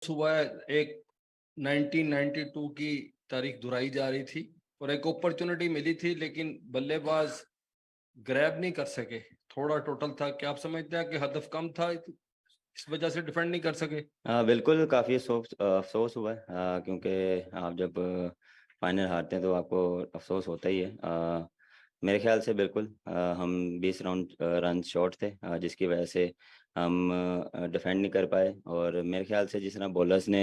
सुबह एक 1992 की तारीख दोहराई जा रही थी और एक अपॉर्चुनिटी मिली थी, लेकिन बल्लेबाज ग्रैब नहीं कर सके। थोड़ा टोटल था। क्या आप समझते हैं कि हदफ कम था, इस वजह से डिफेंड नहीं कर सके? बिल्कुल काफ़ी अफसोस हुआ है, क्योंकि आप जब फाइनल हारते हैं तो आपको अफसोस होता ही है। मेरे ख्याल से बिल्कुल हम 20 राउंड रन शॉर्ट थे, जिसकी वजह से हम डिफेंड नहीं कर पाए। और मेरे ख्याल से जिस तरह बॉलर्स ने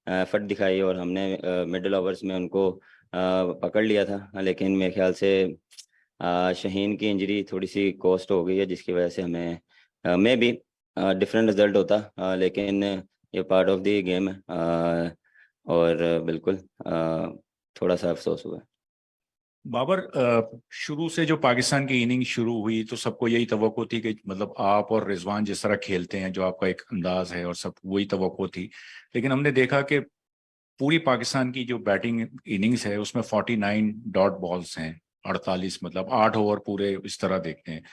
एफर्ट दिखाई और हमने मिडिल ओवर्स में उनको पकड़ लिया था, लेकिन मेरे ख्याल से शहीन की इंजरी थोड़ी सी कॉस्ट हो गई है, जिसकी वजह से हमें मे बी डिफरेंट रिजल्ट होता, लेकिन ये पार्ट ऑफ द गेम है। और बिल्कुल थोड़ा सा अफसोस हुआ है। बाबर, शुरू से जो पाकिस्तान की इनिंग शुरू हुई तो सबको यही तवक्को थी कि मतलब आप और रिजवान जिस तरह खेलते हैं, जो आपका एक अंदाज है, और सब वही तवक्को थी। लेकिन हमने देखा कि पूरी पाकिस्तान की जो बैटिंग इनिंग्स है उसमें 49 डॉट बॉल्स हैं, 48, मतलब 8 ओवर पूरे इस तरह देखते हैं।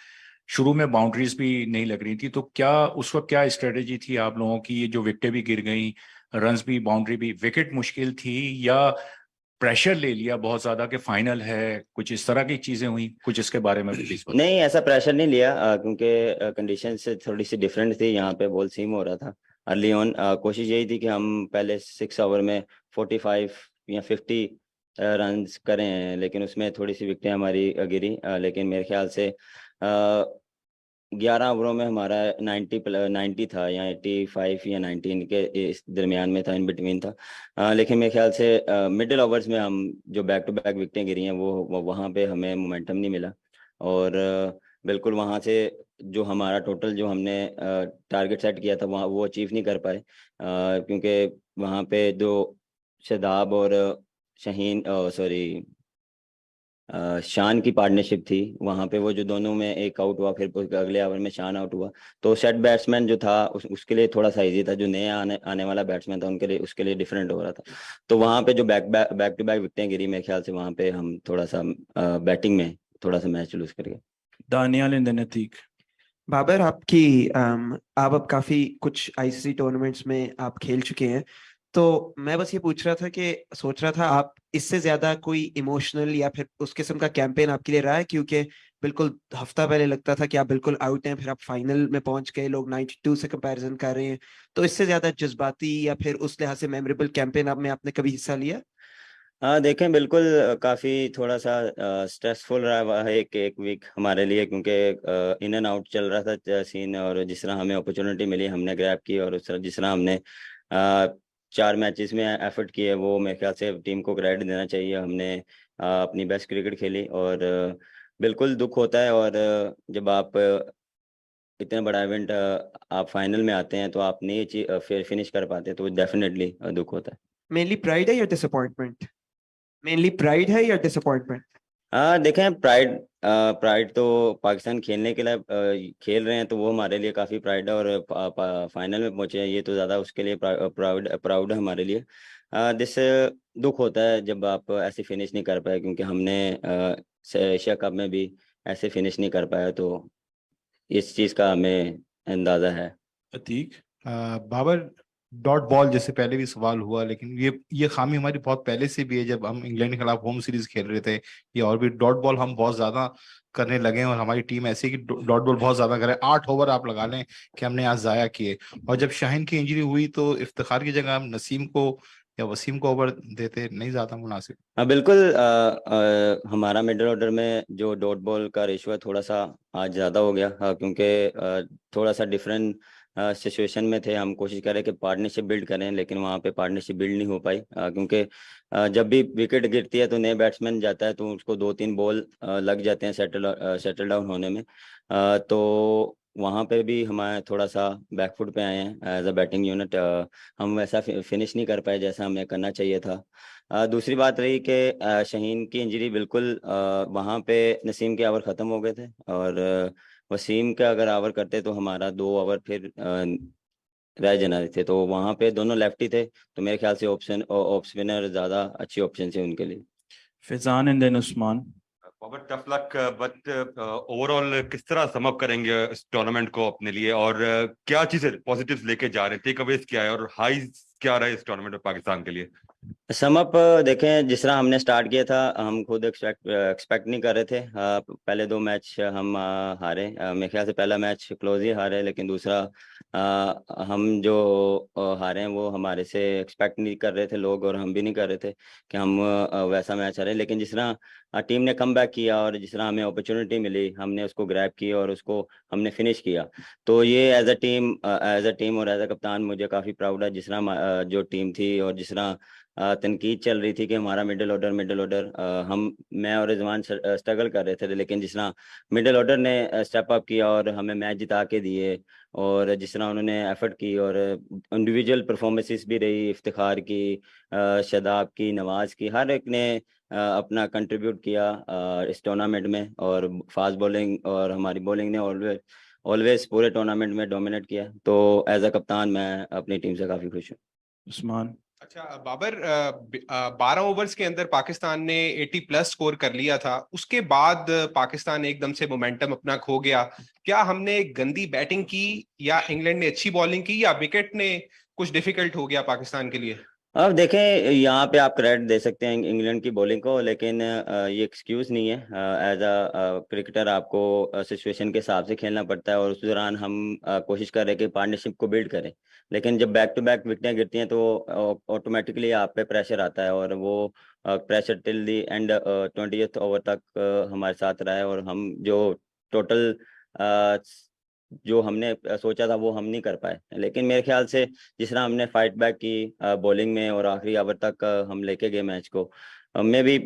शुरू में बाउंड्रीज भी नहीं लग रही थी, तो क्या उस वक्त क्या स्ट्रेटेजी थी आप लोगों की? ये जो विकेटें भी गिर गई, रन्स भी, बाउंड्री भी, विकेट मुश्किल थी, या प्रेशर ले लिया बहुत ज्यादा कि फाइनल है? कुछ इस तरह की चीजें हुई, कुछ इसके बारे में प्लीज बताओ। नहीं, ऐसा प्रेशर नहीं लिया, क्योंकि कंडीशन से थोड़ी सी डिफरेंट थी। यहाँ पे बॉल सीम हो रहा था अर्ली ऑन। कोशिश यही थी कि हम पहले 6 ओवर में 45 या 50 रन करें, लेकिन उसमें थोड़ी सी विकेटें हमारी गिरी। लेकिन मेरे ख्याल से 11 ओवरों में हमारा 90 था, या 85 या 19 के इस दरमियान में था, इन बिटवीन था। लेकिन मेरे ख्याल से मिडिल ओवर्स में हम जो बैक टू बैक विकेटें गिरी हैं वो वहाँ पे हमें मोमेंटम नहीं मिला। और बिल्कुल वहाँ से जो हमारा टोटल जो हमने टारगेट सेट किया था वहाँ वो अचीव नहीं कर पाए, क्योंकि वहाँ पे जो शादाब और शाहीन, सॉरी, शान की पार्टनरशिप थी, वहाँ पे वो जो दोनों में एक आउट हुआ, फिर अगले ओवर में शान आउट हुआ। तो सेट बैट्समैन जो था उसके लिए थोड़ा सा इजी था, जो नया आने वाला बैट्समैन था उनके लिए, उसके लिए डिफरेंट हो रहा था। तो वहाँ पे जो बैक टू बैक विकेटें गिरी, मेरे ख्याल से वहाँ पे हम थोड़ा सा बैटिंग में थोड़ा सा मैच लूज कर गए। दानियाल इन नतीक। बाबर, आप अब काफी कुछ आईसीसी टूर्नामेंट्स में आप खेल चुके हैं। तो मैं बस ये पूछ रहा था कि सोच रहा था आप इससे ज्यादा कोई इमोशनल या फिर उस किस्म का कैंपेन आपके लिए रहा है? क्योंकि बिल्कुल हफ्ता पहले लगता था कि आप बिल्कुल आउट हैं, फिर आप फाइनल में पहुंच गए, लोग 92 से कंपैरिजन कर रहे हैं। तो इससे ज्यादा जज्बाती या फिर उस लिहाज से मेमोरेबल कैंपेन आप में आपने कभी हिस्सा लिया? हाँ देखें, बिल्कुल काफ़ी थोड़ा सा स्ट्रेसफुल रहा हुआ है एक एक वीक हमारे लिए, क्योंकि इन एंड आउट चल रहा था सीन। और जिस तरह हमें अपॉर्चुनिटी मिली हमने ग्रैब की, और उस तरह जिस तरह हमने 4 मैचेस में एफर्ट किए, वो मेरे ख्याल से टीम को क्रेडिट देना चाहिए। हमने अपनी बेस्ट क्रिकेट खेली, और बिल्कुल दुख होता है। और जब आप इतना बड़ा इवेंट आप फाइनल में आते हैं तो आप नहीं फिर फिनिश कर पाते, तो डेफिनेटली दुख होता है। मेनली प्राइड है या डिसअपॉइंटमेंट? मेनली प्राइड है या डिसअपॉइंटमेंट? हाँ देखें, प्राइड तो पाकिस्तान खेलने के लिए खेल रहे हैं, तो वो हमारे लिए काफ़ी प्राइड है। और फाइनल में पहुंचे हैं, ये तो ज़्यादा उसके लिए प्राउड है हमारे लिए। जिससे दुख होता है जब आप ऐसे फिनिश नहीं कर पाए, क्योंकि हमने एशिया कप में भी ऐसे फिनिश नहीं कर पाया, तो इस चीज़ का हमें अंदाज़ा है। अतीक। बाबर, डॉट बॉल जैसे पहले भी सवाल हुआ, लेकिन ये खामी हमारी बहुत पहले से भी है। जब हम इंग्लैंड के खिलाफ होम सीरीज खेल रहे थे, ये और भी डॉट बॉल हम बहुत ज्यादा करने लगे हैं, और हमारी टीम ऐसी कि डॉट बॉल बहुत ज्यादा करे। 8 ओवर आप लगा लें कि हमने आज जाया किए। और जब शाहीन की इंजरी हुई तो इफ्तिखार की जगह हम नसीम को या वसीम को ओवर देते, नहीं ज्यादा मुनासिब? हाँ बिल्कुल, हमारा मिडिल ऑर्डर में जो डॉट बॉल का रेशो है थोड़ा सा आज ज़्यादा हो गया, क्योंकि थोड़ा सा डिफरेंट सिचुएशन में थे। हम कोशिश करें कि पार्टनरशिप बिल्ड करें, लेकिन वहाँ पे पार्टनरशिप बिल्ड नहीं हो पाई, क्योंकि जब भी विकेट गिरती है तो नए बैट्समैन जाता है, तो उसको 2-3 बॉल लग जाते हैं सेटल डाउन होने में। तो वहाँ पे भी हमारे थोड़ा सा बैकफुट पे आए हैं एज अ बैटिंग यूनिट। हम वैसा फिनिश नहीं कर पाए जैसा हमें करना चाहिए था। दूसरी बात रही कि शहीन की इंजरी, बिल्कुल वहाँ पे नसीम के ओवर ख़त्म हो गए थे, और वसीम का अगर ओवर करते तो हमारा 2 ओवर फिर रह जाना थे। तो वहाँ पे दोनों लेफ्टी थे, तो मेरे ख्याल से ऑप्शन ऑफ स्पिनर ज़्यादा अच्छी ऑप्शन थे उनके लिए। Faizan and then Usman. Babar tough luck but overall किस तरह सम अप करेंगे इस टूर्नामेंट को अपने लिए और क्या चीजें पॉजिटिव्स लेके जा रहे हैं, टेक अवेज क्या है और हाईज क्या रहा है इस टूर्नामेंट में पाकिस्तान के लिए? सम अप देखें, जिस तरह हमने स्टार्ट किया था हम खुद एक्सपेक्ट नहीं कर रहे थे। पहले 2 मैच हम हारे। मेरे ख्याल से पहला मैच क्लोज ही हारे, लेकिन दूसरा हम जो हारे हैं वो हमारे से एक्सपेक्ट नहीं कर रहे थे लोग, और हम भी नहीं कर रहे थे कि हम वैसा मैच हारे। लेकिन जिस तरह टीम ने कम बैक किया और जिस तरह हमें अपॉर्चुनिटी मिली, हमने उसको ग्रैब की और उसको हमने फिनिश किया। तो ये एज अ टीम और एज अ कप्तान मुझे काफ़ी प्राउड है। जिस तरह जो टीम थी और जिस तरह तनकीद चल रही थी कि हमारा मिडिल ऑर्डर हम मैं और रिजवान स्ट्रगल कर रहे थे, लेकिन जिस तरह मिडिल ऑर्डर ने स्टेप अप किया और हमें मैच जिता के दिए, और जिस तरह उन्होंने एफर्ट की और इंडिविजुअल परफॉर्मेंसेस भी रही, इफ्तिखार की, शादाब की, नवाज की, हर एक ने अपना कंट्रीब्यूट किया इस टूर्नामेंट में। और फास्ट बॉलिंग और हमारी बॉलिंग ने ऑलवेज पूरे टूर्नामेंट में डोमिनेट किया। तो एज अ कप्तान मैं अपनी टीम से काफ़ी खुश हूँ। उस्मान। अच्छा बाबर, 12 ओवर्स के अंदर पाकिस्तान ने 80+ स्कोर कर लिया था, उसके बाद पाकिस्तान एकदम से मोमेंटम अपना खो गया। क्या हमने गंदी बैटिंग की या इंग्लैंड ने अच्छी बॉलिंग की या विकेट ने कुछ डिफिकल्ट हो गया पाकिस्तान के लिए? अब देखें, यहाँ पे आप क्रेडिट दे सकते हैं इंग्लैंड की बॉलिंग को, लेकिन ये एक्सक्यूज नहीं है। एज अ क्रिकेटर आपको सिचुएशन के हिसाब से खेलना पड़ता है, और उस दौरान हम कोशिश कर रहे हैं कि पार्टनरशिप को बिल्ड करें। लेकिन जब बैक टू बैक विकेटें गिरती हैं तो ऑटोमेटिकली आप पे प्रेशर आता है, और वो pressure till the and 20th over तक हमारे साथ रहा है। और हम जो टोटल जो हमने सोचा था वो हम नहीं कर पाए। लेकिन मेरे ख्याल से जिस तरह हमने फाइट बैक की बॉलिंग में और आखिरी ओवर तक हम लेके गए मैच को, मे भी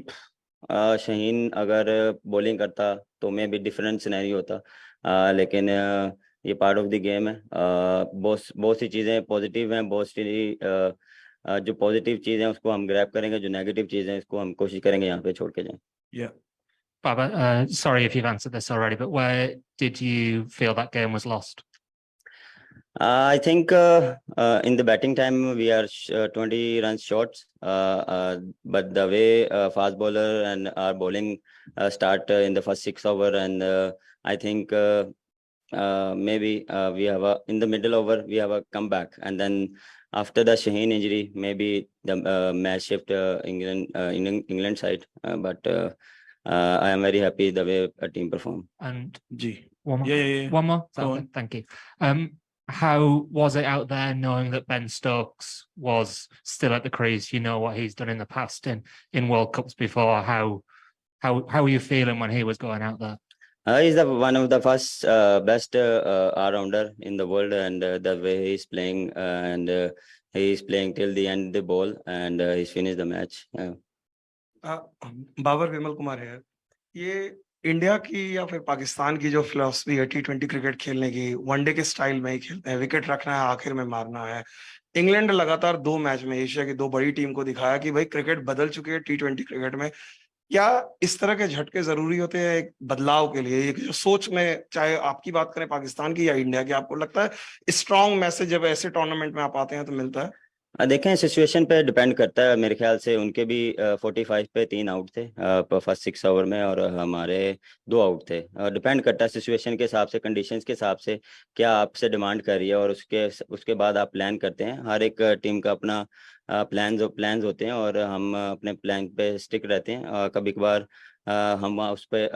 शहीन अगर बॉलिंग करता तो मे भी डिफरेंट सिनेरियो होता। लेकिन ये पार्ट ऑफ द गेम है। बहुत सी चीज़ें पॉजिटिव हैं, बहुत सी जो पॉजिटिव चीज़ें हैं उसको हम ग्रैब करेंगे, जो नेगेटिव चीज़ें हैं इसको हम कोशिश करेंगे यहाँ पे छोड़ के जाएं। Baba, sorry if you've answered this already, but where did you feel that game was lost? I think in the batting time we are 20 runs short, but the way fast bowler and our bowling start in the first 6 over, and I think maybe we have in the middle over we have a comeback, and then after the Shaheen injury, maybe the match shift England side, but I am very happy the way a team performed. And ji one more. yeah. One more. Go on. Thank you. How was it out there knowing that Ben Stokes was still at the crease? You know what he's done in the past in World Cups before. How were you feeling when he was going out there? He's one of the first best all-rounder in the world, and the way he's playing, and he's playing till the end of the ball, and he's finished the match. Babar Vimal Kumar है। ये India की या फिर पाकिस्तान की जो philosophy है T20 cricket खेलने की, वनडे के स्टाइल में ही खेलते हैं, विकेट रखना है, आखिर में मारना है। इंग्लैंड लगातार 2 मैच में एशिया की 2 बड़ी टीम को दिखाया कि भाई क्रिकेट बदल चुकी है T20 क्रिकेट में। क्या इस तरह के झटके जरूरी होते हैं एक बदलाव के लिए, एक जो सोच में, चाहे आपकी बात करें पाकिस्तान की या इंडिया की, आपको लगता है स्ट्रॉन्ग मैसेज जब ऐसे टूर्नामेंट में आप आते हैं तो मिलता है? देखें, सिचुएशन पे डिपेंड करता है। मेरे ख्याल से उनके भी 45 पे 3 आउट थे फर्स्ट 6 ओवर में, और हमारे 2 आउट थे। डिपेंड करता है सिचुएशन के हिसाब से, कंडीशंस के हिसाब से क्या आपसे डिमांड कर रही है, और उसके बाद आप प्लान करते हैं। हर एक टीम का अपना प्लान्स होते हैं, और हम अपने प्लान पे स्टिक रहते हैं। कभी कभार हम उस पर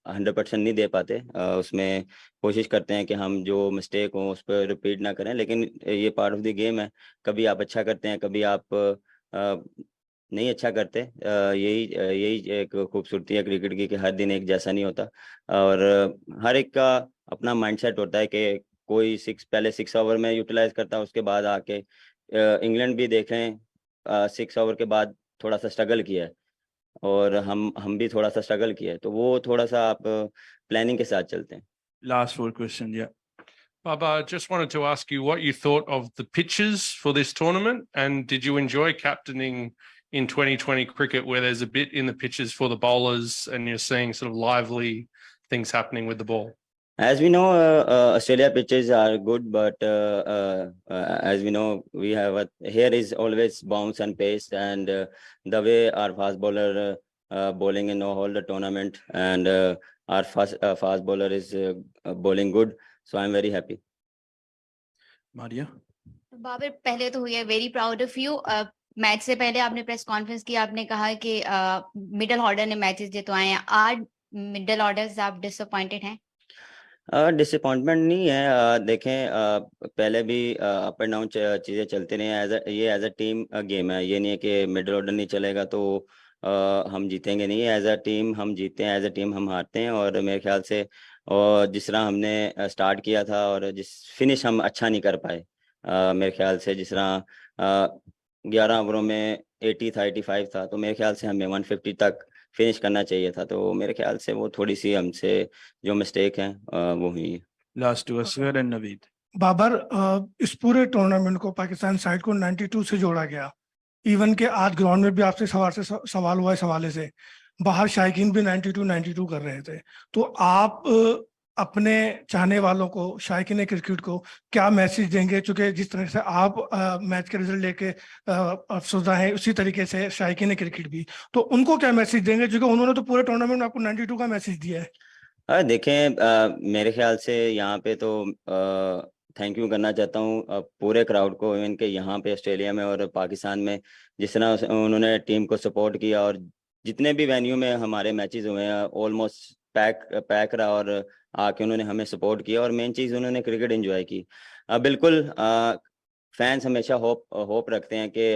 100% नहीं दे पाते, उसमें कोशिश करते हैं कि हम जो मिस्टेक हो उस पर रिपीट ना करें। लेकिन ये पार्ट ऑफ द गेम है, कभी आप अच्छा करते हैं, कभी आप नहीं अच्छा करते। यही एक खूबसूरती है क्रिकेट की कि हर दिन एक जैसा नहीं होता, और हर एक का अपना माइंडसेट होता है कि कोई पहले 6 ओवर में यूटिलाइज करता है, उसके बाद आके इंग्लैंड भी देखें 6 ओवर के बाद थोड़ा सा स्ट्रगल किया है, और हम भी थोड़ा सा स्ट्रगल किया है, तो वो थोड़ा सा आप प्लानिंग के साथ चलते हैं। Last 4 question, yeah. Baba, I just wanted to ask you what you thought of the pitches for this tournament, and did you enjoy captaining in 2020 cricket where there's a bit in the pitches for the bowlers and you're seeing sort of lively things happening with the ball? As we know, Australia pitches are good, but as we know, we have here is always bounce and pace, and the way our fast bowler bowling in all the tournament, and our fast bowler is bowling good, so I'm very happy. Maria Babar, पहले तो हुई है very proud of you. Match से पहले आपने press conference की, आपने कहा कि मिडिल ऑर्डर ने मैचेस जितवाए हैं। आज मिडिल ऑर्डर से आप डिसअपॉइंटेड हैं? डिसअपॉइंटमेंट नहीं है। देखें, पहले भी अप एंड डाउन चीज़ें चलती रही हैं। एज अ टीम गेम है, ये नहीं है कि मिडिल ऑर्डर नहीं चलेगा तो हम जीतेंगे नहीं। एज अ टीम हम जीतते हैं, एज अ टीम हम हारते हैं। और मेरे ख्याल से और जिस तरह हमने स्टार्ट किया था और जिस फिनिश हम अच्छा नहीं कर पाए, मेरे ख्याल से जिस तरह 11 ओवरों में 80 था, 85 था, तो मेरे ख्याल से हमें 150 तक फिनिश करना चाहिए था। तो मेरे ख्याल से वो थोड़ी सी हमसे जो मिस्टेक है वो हुई है। Last two Asghar and Naveed. Babar, इस पूरे टूर्नामेंट को पाकिस्तान साइड को 92 से जोड़ा गया। इवन के आज ग्राउंड में भी आपसे सवाल हुआ इस हवाले से। बाहर शायकीन भी 92 कर रहे थे। तो आप अपने चाहने वालों को, शायकीन क्रिकेट को क्या मैसेज देंगे? चूंकि जिस तरह से आप मैच के रिजल्ट लेके अफसरदा है, उसी तरीके से शायकीन क्रिकेट भी, तो उनको क्या मैसेज देंगे? क्योंकि उन्होंने तो पूरे टूर्नामेंट में आपको 92 का मैसेज दिया है। देखें, मेरे ख्याल से यहाँ पे तो थैंक यू करना चाहता हूँ पूरे क्राउड को, इवन के यहाँ पे ऑस्ट्रेलिया में और पाकिस्तान में जिस तरह उन्होंने टीम को सपोर्ट किया। और जितने भी वेन्यू में हमारे मैचेस हुए हैं ऑलमोस्ट पैक रहा और आके उन्होंने हमें सपोर्ट किया। और मेन चीज़, उन्होंने क्रिकेट एंजॉय की। बिल्कुल, फैंस हमेशा होप रखते हैं कि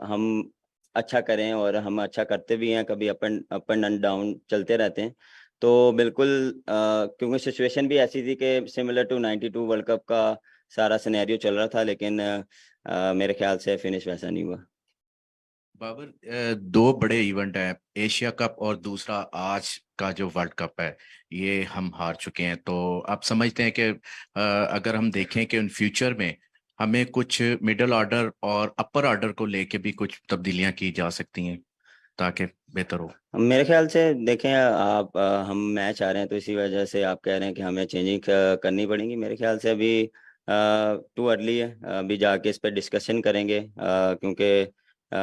हम अच्छा करें, और हम अच्छा करते भी हैं। कभी अप एंड डाउन चलते रहते हैं। तो बिल्कुल, क्योंकि सिचुएशन भी ऐसी थी कि सिमिलर टू 92 वर्ल्ड कप का सारा सिनेरियो चल रहा था, लेकिन मेरे ख्याल से फिनिश वैसा नहीं हुआ। बाबर, दो बड़े इवेंट हैं, एशिया कप और दूसरा आज का जो वर्ल्ड कप है, ये हम हार चुके हैं। तो आप समझते हैं कि अगर हम देखें कि इन फ्यूचर में हमें कुछ मिडिल ऑर्डर और अपर ऑर्डर को लेके भी कुछ तब्दीलियां की जा सकती हैं ताकि बेहतर हो? मेरे ख्याल से देखें, आप हम मैच आ रहे हैं तो इसी वजह से आप कह रहे हैं कि हमें चेंजिंग करनी पड़ेगी। मेरे ख्याल से अभी टू अर्ली है, अभी जाके इस पर डिस्कशन करेंगे, क्योंकि